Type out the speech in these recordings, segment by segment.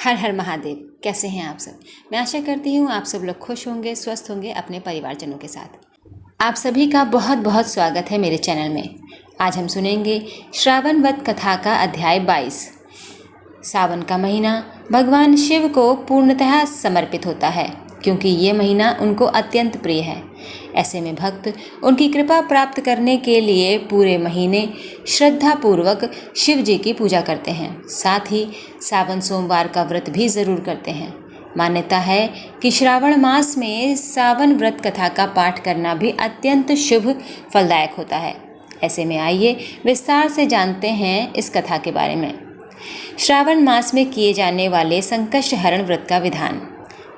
हर हर महादेव। कैसे हैं आप सब? मैं आशा करती हूँ आप सब लोग खुश होंगे, स्वस्थ होंगे अपने परिवारजनों के साथ। आप सभी का बहुत बहुत स्वागत है मेरे चैनल में। आज हम सुनेंगे श्रावण वध कथा का अध्याय 22। सावन का महीना भगवान शिव को पूर्णतः समर्पित होता है क्योंकि ये महीना उनको अत्यंत प्रिय है। ऐसे में भक्त उनकी कृपा प्राप्त करने के लिए पूरे महीने श्रद्धापूर्वक शिव जी की पूजा करते हैं। साथ ही सावन सोमवार का व्रत भी ज़रूर करते हैं। मान्यता है कि श्रावण मास में सावन व्रत कथा का पाठ करना भी अत्यंत शुभ फलदायक होता है। ऐसे में आइए विस्तार से जानते हैं इस कथा के बारे में। श्रावण मास में किए जाने वाले संकष्ट हरण व्रत का विधान।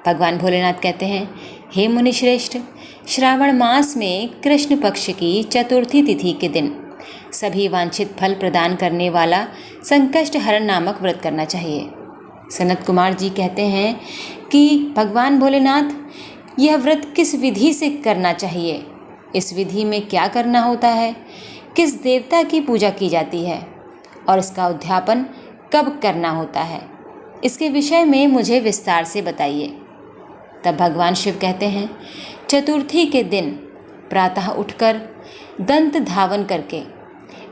भगवान भोलेनाथ कहते हैं, हे मुनिश्रेष्ठ, श्रावण मास में कृष्ण पक्ष की चतुर्थी तिथि के दिन सभी वांछित फल प्रदान करने वाला संकष्ट हरण नामक व्रत करना चाहिए। सनत कुमार जी कहते हैं कि भगवान भोलेनाथ, यह व्रत किस विधि से करना चाहिए, इस विधि में क्या करना होता है, किस देवता की पूजा की जाती है और इसका उद्यापन कब करना होता है, इसके विषय में मुझे विस्तार से बताइए। तब भगवान शिव कहते हैं, चतुर्थी के दिन प्रातः उठकर दंत धावन करके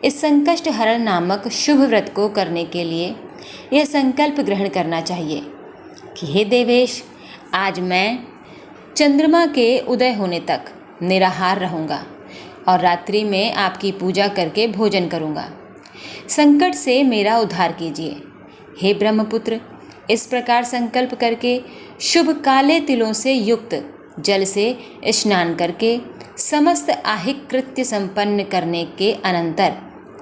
इस संकष्ट हरण नामक शुभ व्रत को करने के लिए यह संकल्प ग्रहण करना चाहिए कि हे देवेश, आज मैं चंद्रमा के उदय होने तक निराहार रहूँगा और रात्रि में आपकी पूजा करके भोजन करूँगा। संकट से मेरा उद्धार कीजिए। हे ब्रह्मपुत्र, इस प्रकार संकल्प करके शुभ काले तिलों से युक्त जल से स्नान करके समस्त आहिक कृत्य संपन्न करने के अनंतर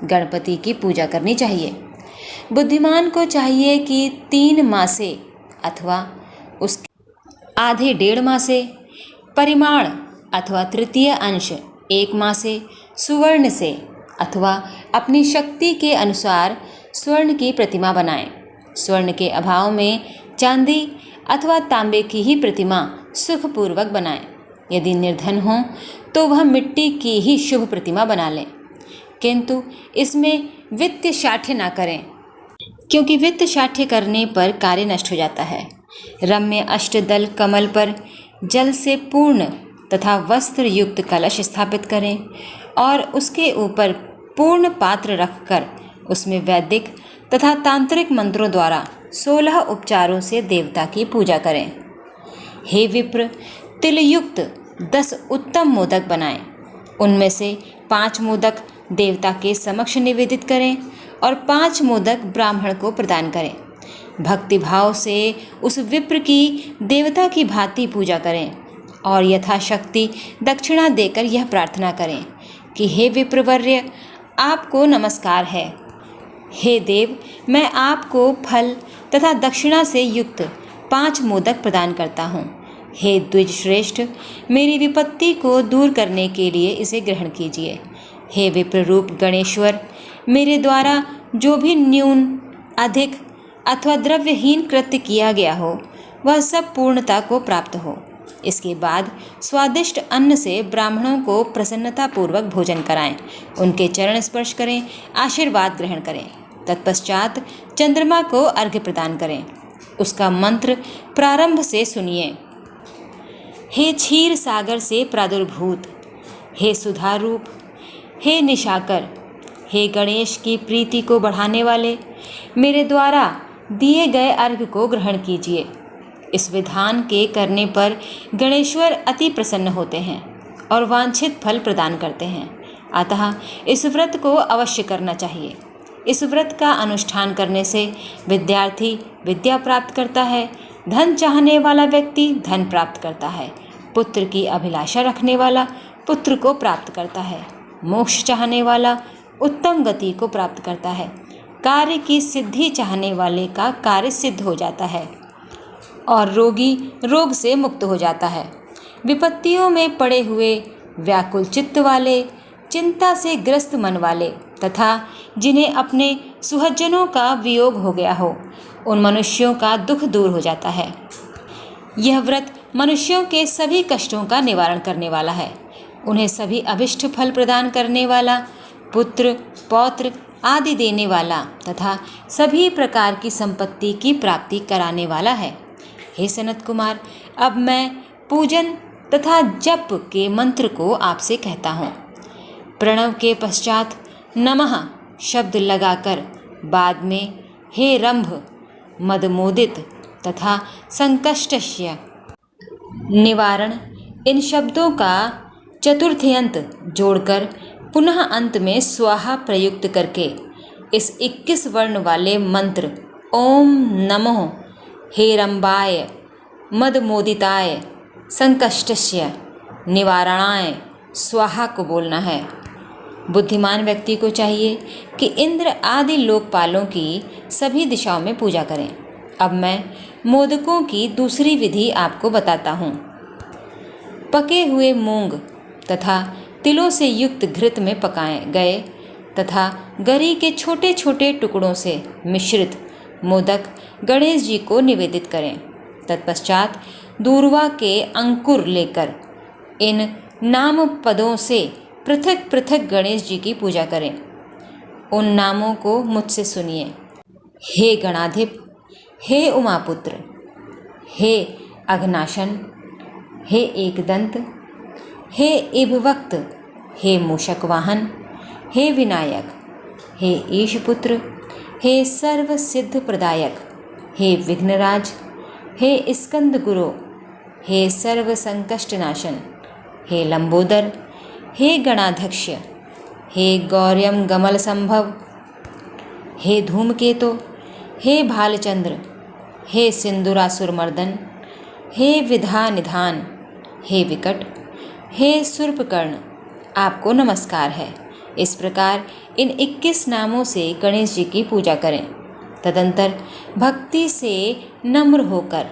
गणपति की पूजा करनी चाहिए। बुद्धिमान को चाहिए कि 3 मासे अथवा उसके आधे 1.5 मासे, परिमाण अथवा तृतीय अंश 1 मासे सुवर्ण से अथवा अपनी शक्ति के अनुसार स्वर्ण की प्रतिमा बनाएं। स्वर्ण के अभाव में चांदी अथवा तांबे की ही प्रतिमा सुखपूर्वक बनाएं। यदि निर्धन हो तो वह मिट्टी की ही शुभ प्रतिमा बना लें, किंतु इसमें वित्त शाठ्य ना करें क्योंकि वित्त शाठ्य करने पर कार्य नष्ट हो जाता है। रम्य अष्टदल कमल पर जल से पूर्ण तथा वस्त्र युक्त कलश स्थापित करें और उसके ऊपर पूर्ण पात्र रखकर उसमें वैदिक तथा तांत्रिक मंत्रों द्वारा 16 उपचारों से देवता की पूजा करें। हे विप्र, तिलयुक्त 10 उत्तम मोदक बनाएं। उनमें से 5 मोदक देवता के समक्ष निवेदित करें और 5 मोदक ब्राह्मण को प्रदान करें। भक्तिभाव से उस विप्र की देवता की भांति पूजा करें और यथाशक्ति दक्षिणा देकर यह प्रार्थना करें कि हे विप्रवर्य, आपको नमस्कार है। हे देव, मैं आपको फल तथा दक्षिणा से युक्त 5 मोदक प्रदान करता हूँ। हे द्विज श्रेष्ठ, मेरी विपत्ति को दूर करने के लिए इसे ग्रहण कीजिए। हे विप्ररूप गणेश्वर, मेरे द्वारा जो भी न्यून, अधिक अथवा द्रव्यहीन कृत्य किया गया हो वह सब पूर्णता को प्राप्त हो। इसके बाद स्वादिष्ट अन्न से ब्राह्मणों को प्रसन्नतापूर्वक भोजन कराएं, उनके चरण स्पर्श करें, आशीर्वाद ग्रहण करें। तत्पश्चात चंद्रमा को अर्घ्य प्रदान करें। उसका मंत्र प्रारंभ से सुनिए। हे क्षीर सागर से प्रादुर्भूत, हे सुधारूप, हे निशाकर, हे गणेश की प्रीति को बढ़ाने वाले, मेरे द्वारा दिए गए अर्घ्य को ग्रहण कीजिए। इस विधान के करने पर गणेश्वर अति प्रसन्न होते हैं और वांछित फल प्रदान करते हैं। अतः इस व्रत को अवश्य करना चाहिए। इस व्रत का अनुष्ठान करने से विद्यार्थी विद्या प्राप्त करता है, धन चाहने वाला व्यक्ति धन प्राप्त करता है, पुत्र की अभिलाषा रखने वाला पुत्र को प्राप्त करता है, मोक्ष चाहने वाला उत्तम गति को प्राप्त करता है, कार्य की सिद्धि चाहने वाले का कार्य सिद्ध हो जाता है और रोगी रोग से मुक्त हो जाता है। विपत्तियों में पड़े हुए, व्याकुल चित्त वाले, चिंता से ग्रस्त मन वाले तथा जिन्हें अपने सुहज्जनों का वियोग हो गया हो, उन मनुष्यों का दुख दूर हो जाता है। यह व्रत मनुष्यों के सभी कष्टों का निवारण करने वाला है। उन्हें सभी अभिष्ट फल प्रदान करने वाला, पुत्र, पौत्र आदि देने वाला तथा सभी प्रकार की संपत्ति की प्राप्ति कराने वाला है। हे सनत कुमार, अब मैं पूजन तथा जप के मंत्र को आपसे कहता हूँ। प्रणव के पश्चात नमः शब्द लगाकर बाद में हे रंभ, मदमोदित तथा संकष्टस्य निवारण, इन शब्दों का चतुर्थ्यंत जोड़कर पुनः अंत में स्वाहा प्रयुक्त करके इस 21 वर्ण वाले मंत्र ओम नमो हेरंबाय मदमोदिताय संकष्टस्य निवारणाय स्वाहा को बोलना है। बुद्धिमान व्यक्ति को चाहिए कि इंद्र आदि लोकपालों की सभी दिशाओं में पूजा करें। अब मैं मोदकों की दूसरी विधि आपको बताता हूँ। पके हुए मूंग तथा तिलों से युक्त घृत में पकाए गए तथा गरी के छोटे छोटे टुकड़ों से मिश्रित मोदक गणेश जी को निवेदित करें। तत्पश्चात दूर्वा के अंकुर लेकर इन नाम पदों से पृथक पृथक गणेश जी की पूजा करें। उन नामों को मुझसे सुनिए। हे गणाधिप, हे उमापुत्र, हे अघनाशन, हे एकदंत, हे इभवक्त, हे मूषक वाहन, हे विनायक, हे ईशपुत्र, हे सर्व सिद्ध प्रदायक, हे विघ्नराज, हे स्कंद गुरु, हे सर्व संकष्ट नाशन, हे लंबोदर, हे गणाध्यक्ष, हे गौर्यम गमल संभव, हे धूमकेतु, हे भालचंद्र, हे सिंदूरासुर मर्दन, हे विधा निधान, हे विकट, हे सूर्पकर्ण, आपको नमस्कार है। इस प्रकार इन 21 नामों से गणेश जी की पूजा करें। तदंतर भक्ति से नम्र होकर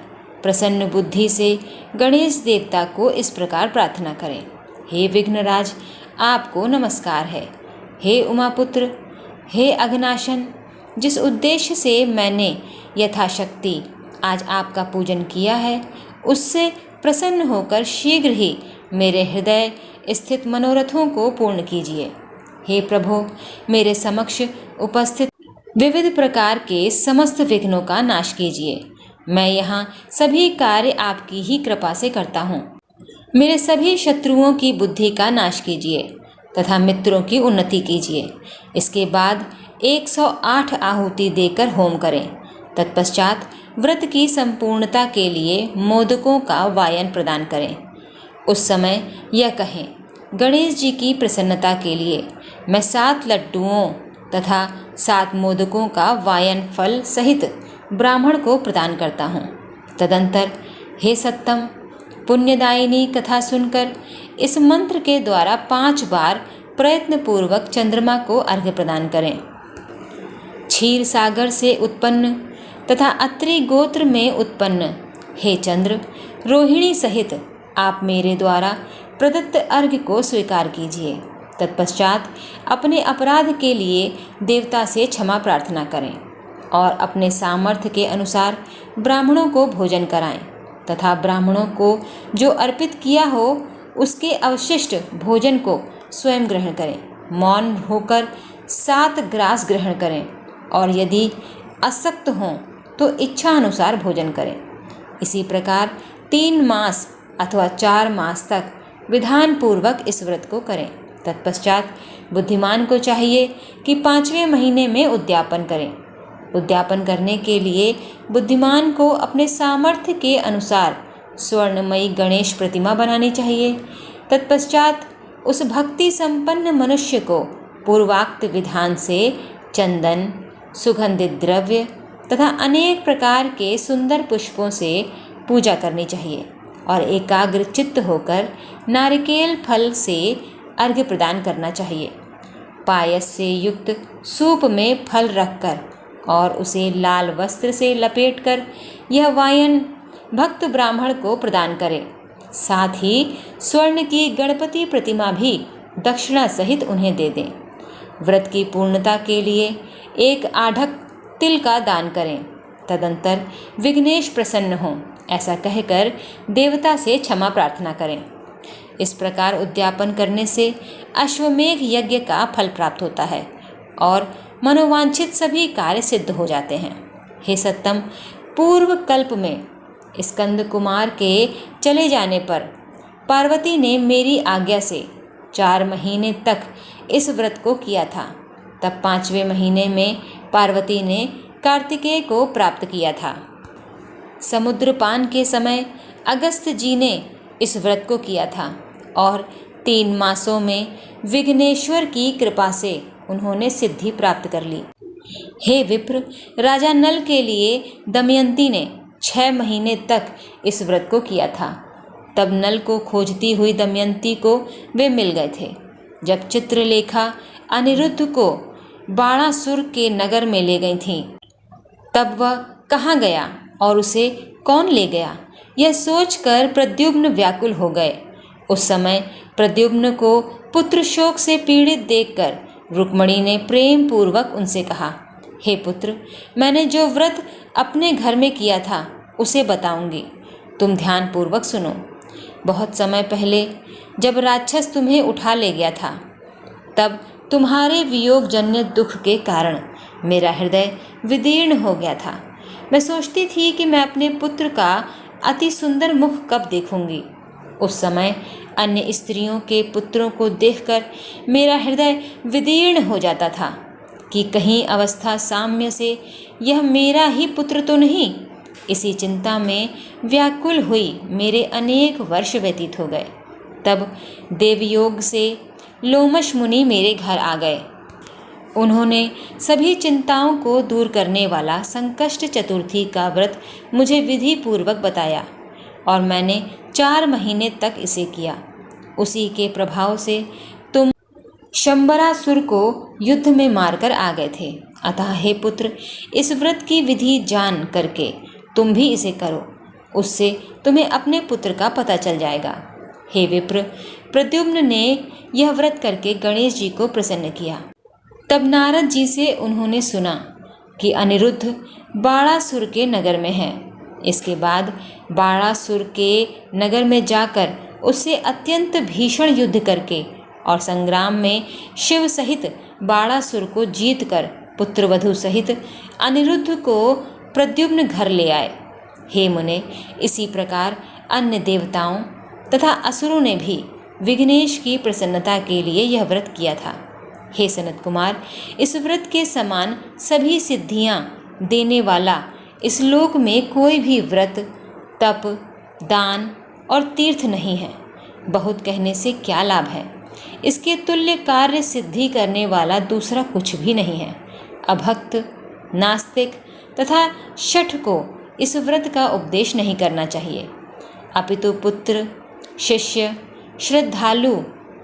प्रसन्न बुद्धि से गणेश देवता को इस प्रकार प्रार्थना करें। हे विघ्नराज, आपको नमस्कार है। हे उमापुत्र, हे अघनाशन, जिस उद्देश्य से मैंने यथाशक्ति आज आपका पूजन किया है, उससे प्रसन्न होकर शीघ्र ही मेरे हृदय स्थित मनोरथों को पूर्ण कीजिए। हे प्रभु, मेरे समक्ष उपस्थित विविध प्रकार के समस्त विघ्नों का नाश कीजिए। मैं यहाँ सभी कार्य आपकी ही कृपा से करता हूँ। मेरे सभी शत्रुओं की बुद्धि का नाश कीजिए तथा मित्रों की उन्नति कीजिए। इसके बाद 108 आहुति देकर होम करें। तत्पश्चात व्रत की संपूर्णता के लिए मोदकों का वायन प्रदान करें। उस समय यह कहें, गणेश जी की प्रसन्नता के लिए मैं 7 लड्डुओं तथा 7 मोदकों का वायन फल सहित ब्राह्मण को प्रदान करता हूँ। तदंतर हे सत्तम, पुण्यदायिनी कथा सुनकर इस मंत्र के द्वारा 5 बार प्रयत्नपूर्वक चंद्रमा को अर्घ्य प्रदान करें। क्षीर सागर से उत्पन्न तथा अत्रि गोत्र में उत्पन्न हे चंद्र, रोहिणी सहित आप मेरे द्वारा प्रदत्त अर्घ्य को स्वीकार कीजिए। तत्पश्चात अपने अपराध के लिए देवता से क्षमा प्रार्थना करें और अपने सामर्थ्य के अनुसार ब्राह्मणों को भोजन कराएं तथा ब्राह्मणों को जो अर्पित किया हो उसके अवशिष्ट भोजन को स्वयं ग्रहण करें। मौन होकर 7 ग्रास ग्रहण करें और यदि अशक्त हों तो इच्छा अनुसार भोजन करें। इसी प्रकार 3 मास अथवा 4 मास तक विधान पूर्वक इस व्रत को करें। तत्पश्चात बुद्धिमान को चाहिए कि 5वें महीने में उद्यापन करें। उद्यापन करने के लिए बुद्धिमान को अपने सामर्थ्य के अनुसार स्वर्णमयी गणेश प्रतिमा बनानी चाहिए। तत्पश्चात उस भक्ति संपन्न मनुष्य को पूर्वाक्त विधान से चंदन, सुगंधित द्रव्य तथा अनेक प्रकार के सुंदर पुष्पों से पूजा करनी चाहिए और एकाग्र चित्त होकर नारिकेल फल से अर्घ्य प्रदान करना चाहिए। पायस से युक्त सूप में फल रखकर और उसे लाल वस्त्र से लपेटकर यह वायन भक्त ब्राह्मण को प्रदान करें। साथ ही स्वर्ण की गणपति प्रतिमा भी दक्षिणा सहित उन्हें दे दें। व्रत की पूर्णता के लिए 1 आढ़क तिल का दान करें। तदंतर विघ्नेश प्रसन्न हों ऐसा कहकर देवता से क्षमा प्रार्थना करें। इस प्रकार उद्यापन करने से अश्वमेघ यज्ञ का फल प्राप्त होता है और मनोवांछित सभी कार्य सिद्ध हो जाते हैं। हे सत्तम, पूर्व कल्प में स्कंद कुमार के चले जाने पर पार्वती ने मेरी आज्ञा से 4 महीने तक इस व्रत को किया था। तब 5वें महीने में पार्वती ने कार्तिकेय को प्राप्त किया था। समुद्रपान के समय अगस्त जी ने इस व्रत को किया था और 3 मासों में विघ्नेश्वर की कृपा से उन्होंने सिद्धि प्राप्त कर ली। हे विप्र, राजा नल के लिए दमयंती ने 6 महीने तक इस व्रत को किया था। तब नल को खोजती हुई दमयंती को वे मिल गए थे। जब चित्रलेखा अनिरुद्ध को बाणासुर के नगर में ले गई थीं, तब वह कहाँ गया और उसे कौन ले गया, यह सोचकर प्रद्युम्न व्याकुल हो गए। उस समय प्रद्युम्न को पुत्र शोक से पीड़ित देखकर रुक्मणी ने प्रेम पूर्वक उनसे कहा, हे पुत्र, मैंने जो व्रत अपने घर में किया था उसे बताऊंगी, तुम ध्यान पूर्वक सुनो। बहुत समय पहले जब राक्षस तुम्हें उठा ले गया था, तब तुम्हारे वियोगजन्य दुख के कारण मेरा हृदय विदीर्ण हो गया था। मैं सोचती थी कि मैं अपने पुत्र का अति सुंदर मुख कब देखूंगी। उस समय अन्य स्त्रियों के पुत्रों को देखकर मेरा हृदय विदीर्ण हो जाता था कि कहीं अवस्था साम्य से यह मेरा ही पुत्र तो नहीं। इसी चिंता में व्याकुल हुई मेरे अनेक वर्ष व्यतीत हो गए। तब देवयोग से लोमश मुनि मेरे घर आ गए। उन्होंने सभी चिंताओं को दूर करने वाला संकष्ट चतुर्थी का व्रत मुझे विधि पूर्वक बताया और मैंने 4 महीने तक इसे किया। उसी के प्रभाव से तुम शंबरासुर को युद्ध में मारकर आ गए थे। अतः हे पुत्र, इस व्रत की विधि जान करके तुम भी इसे करो, उससे तुम्हें अपने पुत्र का पता चल जाएगा। हे विप्र, प्रद्युम्न ने यह व्रत करके गणेश जी को प्रसन्न किया। तब नारद जी से उन्होंने सुना कि अनिरुद्ध बाणासुर के नगर में है। इसके बाद बाणासुर के नगर में जाकर उससे अत्यंत भीषण युद्ध करके और संग्राम में शिव सहित बाणासुर को जीतकर पुत्रवधु सहित अनिरुद्ध को प्रद्युम्न घर ले आए। हे मुने, इसी प्रकार अन्य देवताओं तथा असुरों ने भी विघ्नेश की प्रसन्नता के लिए यह व्रत किया था। हे सनत कुमार, इस व्रत के समान सभी सिद्धियां देने वाला इस लोक में कोई भी व्रत, तप, दान और तीर्थ नहीं है। बहुत कहने से क्या लाभ है। इसके तुल्य कार्य सिद्धि करने वाला दूसरा कुछ भी नहीं है। अभक्त, नास्तिक तथा शठ को इस व्रत का उपदेश नहीं करना चाहिए, अपितु पुत्र, शिष्य, श्रद्धालु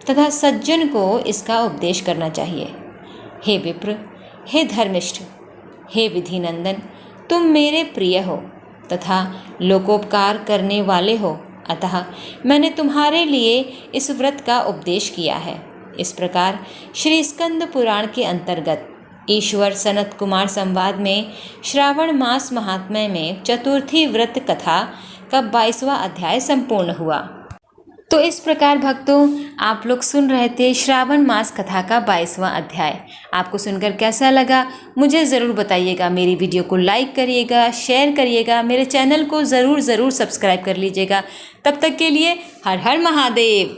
तथा सज्जन को इसका उपदेश करना चाहिए। हे विप्र, हे धर्मिष्ठ, हे विधिनंदन, तुम मेरे प्रिय हो तथा लोकोपकार करने वाले हो, अतः मैंने तुम्हारे लिए इस व्रत का उपदेश किया है। इस प्रकार श्री स्कंद पुराण के अंतर्गत ईश्वर सनत कुमार संवाद में श्रावण मास महात्म्य में चतुर्थी व्रत कथा का 22वां अध्याय संपूर्ण हुआ। तो इस प्रकार भक्तों, आप लोग सुन रहे थे श्रावण मास कथा का 22वां अध्याय। आपको सुनकर कैसा लगा मुझे ज़रूर बताइएगा। मेरी वीडियो को लाइक करिएगा, शेयर करिएगा, मेरे चैनल को ज़रूर सब्सक्राइब कर लीजिएगा। तब तक के लिए हर हर महादेव।